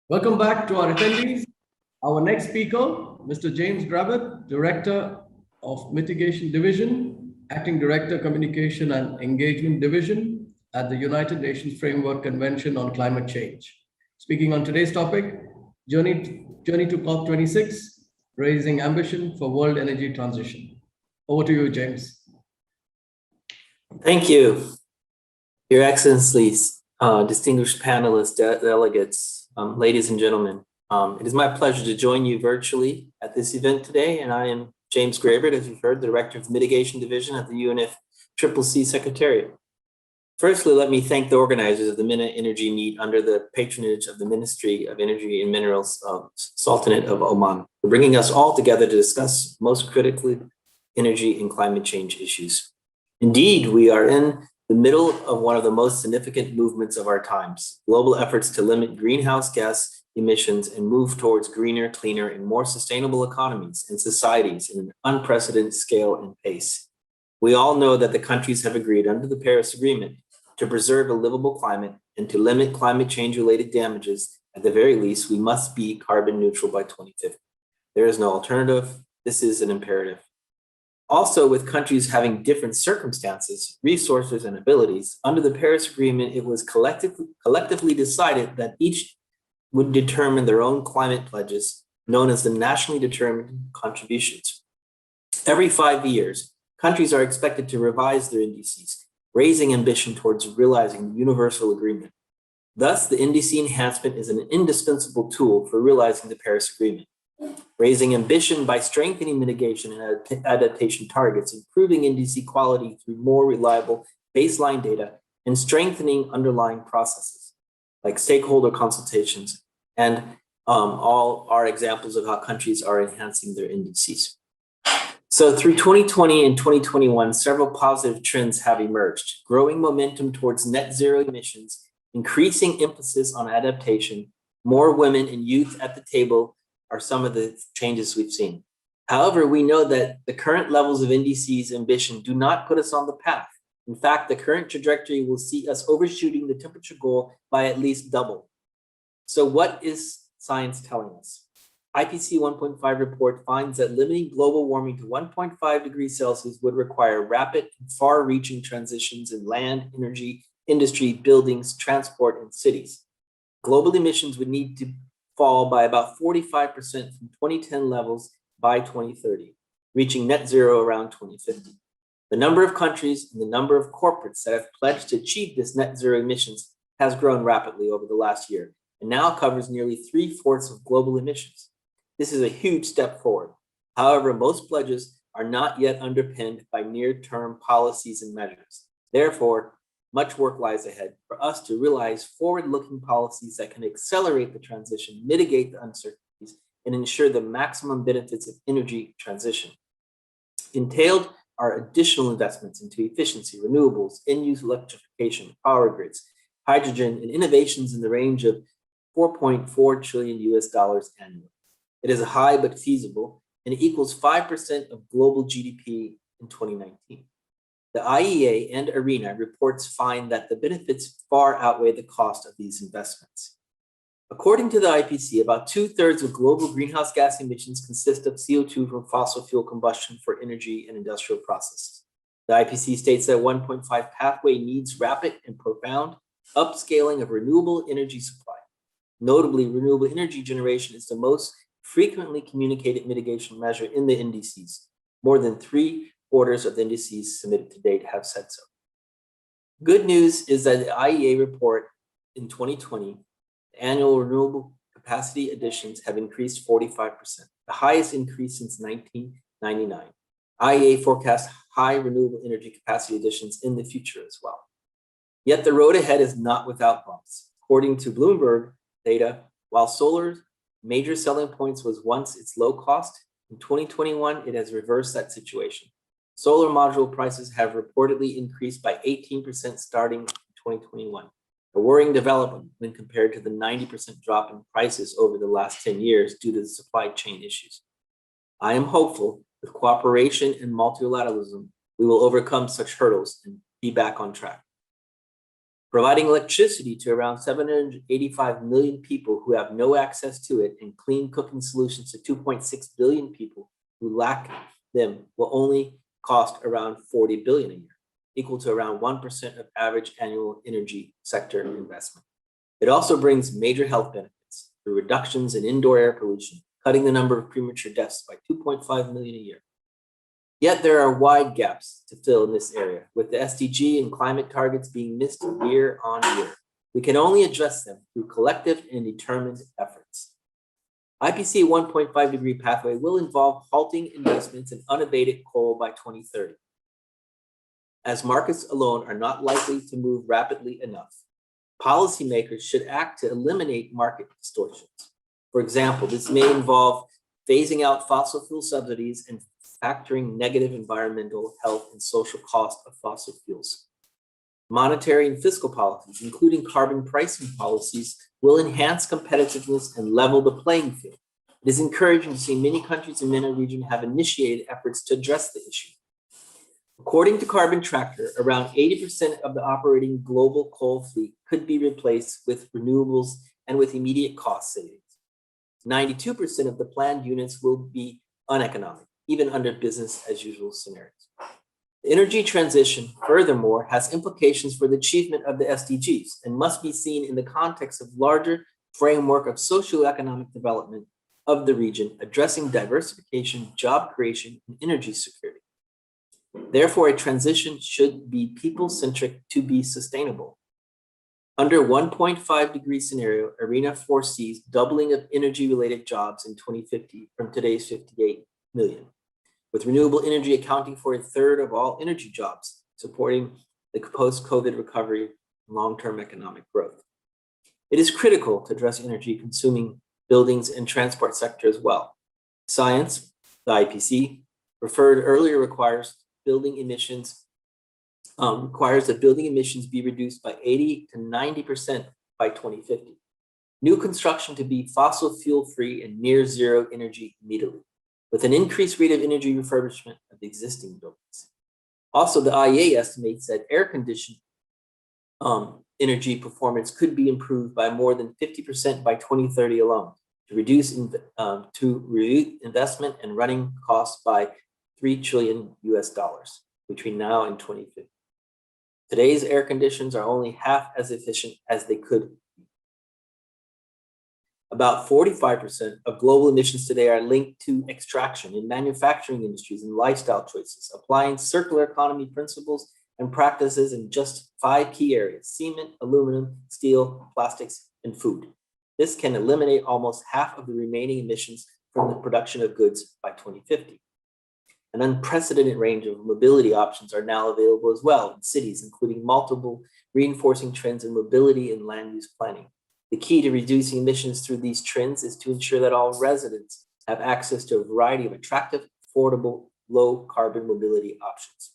Welcome back to our attendees. Our next speaker, Mr. James Grabert, Director of Mitigation Division, Acting Director, Communication and Engagement Division at the United Nations Framework Convention on Climate Change. Speaking on today's topic, Journey to COP26, Raising Ambition for World Energy Transition. Over to you, James. Thank you, Your Excellencies, distinguished panelists, delegates, ladies and gentlemen. It is my pleasure to join you virtually at this event today, and I am James Grabert, as you've heard, Director of the Mitigation Division at the UNFCCC Secretariat. Firstly, let me thank the organizers of the MENA Energy Meet under the patronage of the Ministry of Energy and Minerals, Sultanate of Oman, for bringing us all together to discuss most critically energy and climate change issues. Indeed, we are in the middle of one of the most significant movements of our times, global efforts to limit greenhouse gas emissions and move towards greener, cleaner, and more sustainable economies and societies in an unprecedented scale and pace. We all know that the countries have agreed under the Paris Agreement to preserve a livable climate and to limit climate change-related damages. At the very least, we must be carbon neutral by 2050. There is no alternative. This is an imperative. Also, with countries having different circumstances, resources, and abilities, under the Paris Agreement, it was collectively decided that each would determine their own climate pledges, known as the nationally determined contributions. Every 5 years, countries are expected to revise their indices, raising ambition towards realizing the universal agreement. Thus, the NDC enhancement is an indispensable tool for realizing the Paris Agreement. Raising ambition by strengthening mitigation and adaptation targets, improving NDC quality through more reliable baseline data, and strengthening underlying processes like stakeholder consultations, and all are examples of how countries are enhancing their indices. So through 2020 and 2021, several positive trends have emerged: growing momentum towards net zero emissions, increasing emphasis on adaptation, more women and youth at the table are some of the changes we've seen. However, we know that the current levels of NDC's ambition do not put us on the path. In fact, the current trajectory will see us overshooting the temperature goal by at least double. So what is science telling us? IPCC 1.5 report finds that limiting global warming to 1.5 degrees Celsius would require rapid and far-reaching transitions in land, energy, industry, buildings, transport, and cities. Global emissions would need to fall by about 45% from 2010 levels by 2030, reaching net zero around 2050. The number of countries and the number of corporates that have pledged to achieve this net zero emissions has grown rapidly over the last year and now covers nearly 3/4 of global emissions. This is a huge step forward. However, most pledges are not yet underpinned by near-term policies and measures. Therefore, much work lies ahead for us to realize forward-looking policies that can accelerate the transition, mitigate the uncertainties, and ensure the maximum benefits of energy transition. Entailed are additional investments into efficiency, renewables, end-use electrification, power grids, hydrogen, and innovations in the range of $4.4 trillion annually. It is high but feasible, and it equals 5% of global GDP in 2019. The IEA and ARENA reports find that the benefits far outweigh the cost of these investments. According to the IPCC, about 2/3 of global greenhouse gas emissions consist of CO2 from fossil fuel combustion for energy and industrial processes. The IPCC states that 1.5 pathway needs rapid and profound upscaling of renewable energy supply. Notably, renewable energy generation is the most frequently communicated mitigation measure in the NDCs. More than 3/4 of the indices submitted to date have said so. Good news is that the IEA report in 2020, annual renewable capacity additions have increased 45%, the highest increase since 1999. IEA forecasts high renewable energy capacity additions in the future as well. Yet the road ahead is not without bumps. According to Bloomberg data, while solar's major selling points was once its low cost, in 2021, it has reversed that situation. Solar module prices have reportedly increased by 18% starting in 2021, a worrying development when compared to the 90% drop in prices over the last 10 years due to the supply chain issues. I am hopeful with cooperation and multilateralism, we will overcome such hurdles and be back on track. providing electricity to around 785 million people who have no access to it, and clean cooking solutions to 2.6 billion people who lack them will only cost around 40 billion a year, equal to around 1% of average annual energy sector investment. It also brings major health benefits through reductions in indoor air pollution, cutting the number of premature deaths by 2.5 million a year. Yet there are wide gaps to fill in this area, with the SDG and climate targets being missed year on year. We can only address them through collective and determined efforts. IPC 1.5 degree pathway will involve halting investments in unabated coal by 2030, as markets alone are not likely to move rapidly enough. Policymakers should act to eliminate market distortions. For example, this may involve phasing out fossil fuel subsidies and factoring negative environmental, health, and social cost of fossil fuels. Monetary and fiscal policies, including carbon pricing policies, will enhance competitiveness and level the playing field. It is encouraging to see many countries in the MENA region have initiated efforts to address the issue. According to Carbon Tracker, around 80% of the operating global coal fleet could be replaced with renewables and with immediate cost savings. 92% of the planned units will be uneconomic, even under business as usual scenarios. The energy transition, furthermore, has implications for the achievement of the SDGs and must be seen in the context of larger framework of socioeconomic development of the region, addressing diversification, job creation, and energy security. Therefore, a transition should be people-centric to be sustainable. Under 1.5 degree scenario, ARENA foresees doubling of energy-related jobs in 2050 from today's 58 million, with renewable energy accounting for a third of all energy jobs, supporting the post-COVID recovery and long-term economic growth. It is critical to address energy-consuming buildings and transport sector as well. Science, the IPC, referred earlier requires that building emissions be reduced by 80 to 90% by 2050. New construction to be fossil fuel-free and near zero energy immediately, with an increased rate of energy refurbishment of the existing buildings. Also, the IEA estimates that air-conditioned energy performance could be improved by more than 50% by 2030 alone, to reduce investment and running costs by $3 trillion between now and 2050. Today's air conditions are only half as efficient as they could be. About 45% of global emissions today are linked to extraction in manufacturing industries and lifestyle choices, applying circular economy principles and practices in just 5 key areas: cement, aluminum, steel, plastics, and food. This can eliminate almost half of the remaining emissions from the production of goods by 2050. An unprecedented range of mobility options are now available as well in cities, including multiple reinforcing trends in mobility and land use planning. The key to reducing emissions through these trends is to ensure that all residents have access to a variety of attractive, affordable, low carbon mobility options.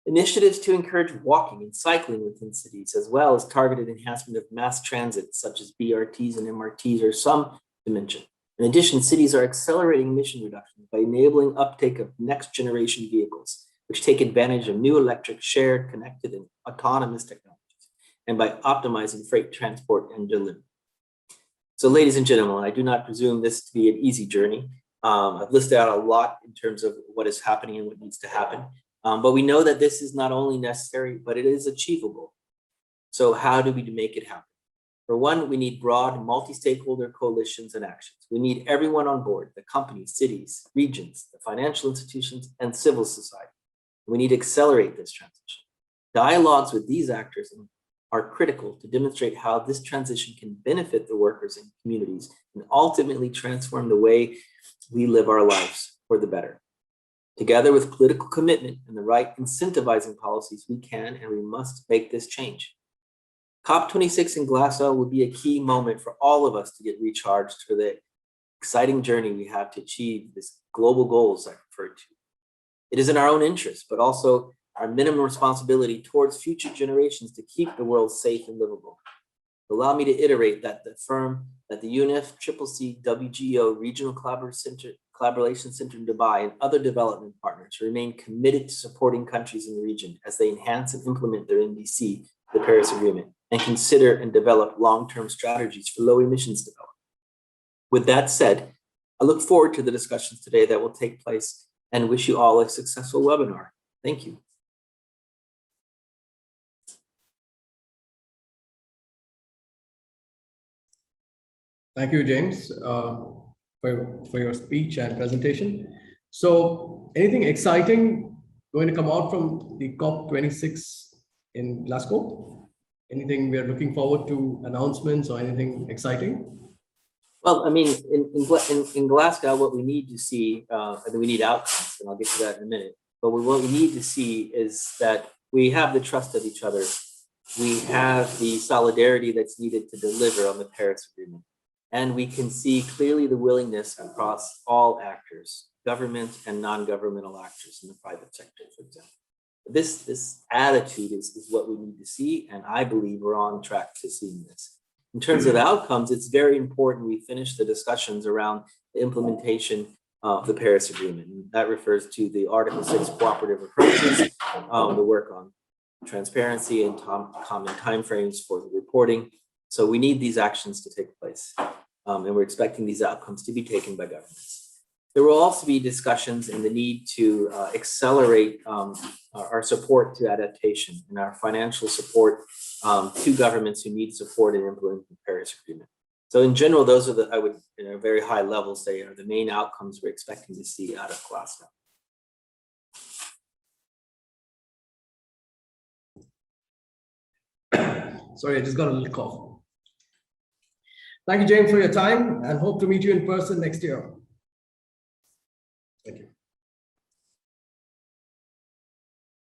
Initiatives to encourage walking and cycling within cities, as well as targeted enhancement of mass transit, such as BRTs and MRTs, are some to mention. In addition, cities are accelerating emission reductions by enabling uptake of next generation vehicles, which take advantage of new electric, shared, connected, and autonomous technologies, and by optimizing freight transport and delivery. So ladies and gentlemen, I do not presume this to be an easy journey. I've listed out a lot in terms of what is happening and what needs to happen. But we know that this is not only necessary, but it is achievable. So how do we make it happen? For one, we need broad multi-stakeholder coalitions and actions. We need everyone on board: the companies, cities, regions, the financial institutions, and civil society. We need to accelerate this transition. Dialogues with these actors are critical to demonstrate how this transition can benefit the workers and communities and ultimately transform the way we live our lives for the better. Together with political commitment and the right incentivizing policies, we can and we must make this change. COP26 in Glasgow will be a key moment for all of us to get recharged for the exciting journey we have to achieve these global goals I referred to. It is in our own interest, but also our minimum responsibility towards future generations to keep the world safe and livable. Allow me to iterate that the UNFCCC WGO Regional Collaboration Center in Dubai and other development partners remain committed to supporting countries in the region as they enhance and implement their NDC the Paris Agreement and consider and develop long-term strategies for low emissions development. With that said, I look forward to the discussions today that will take place and wish you all a successful webinar. Thank you. Thank you, James, for your speech and presentation. So anything exciting going to come out from the COP26 in Glasgow? Anything we are looking forward to, announcements or anything exciting? Well, I mean, in Glasgow, what we need to see, I think we need outcomes, and I'll get to that in a minute. But what we need to see is that we have the trust of each other. We have the solidarity that's needed to deliver on the Paris Agreement. And we can see clearly the willingness across all actors, government and non-governmental actors in the private sector, for example. This attitude is what we need to see, and I believe we're on track to seeing this. In terms of outcomes, it's very important we finish the discussions around the implementation of the Paris Agreement. And that refers to the Article 6 cooperative approaches, the work on transparency and common timeframes for the reporting. So we need these actions to take place, and we're expecting these outcomes to be taken by governments. There will also be discussions in the need to accelerate our support to adaptation and our financial support to governments who need support in implementing the Paris Agreement. So in general, those are I would, very high level say, are the main outcomes we're expecting to see out of Glasgow. Sorry, I just got a little cough. Thank you, James, for your time, and hope to meet you in person next year. Thank you.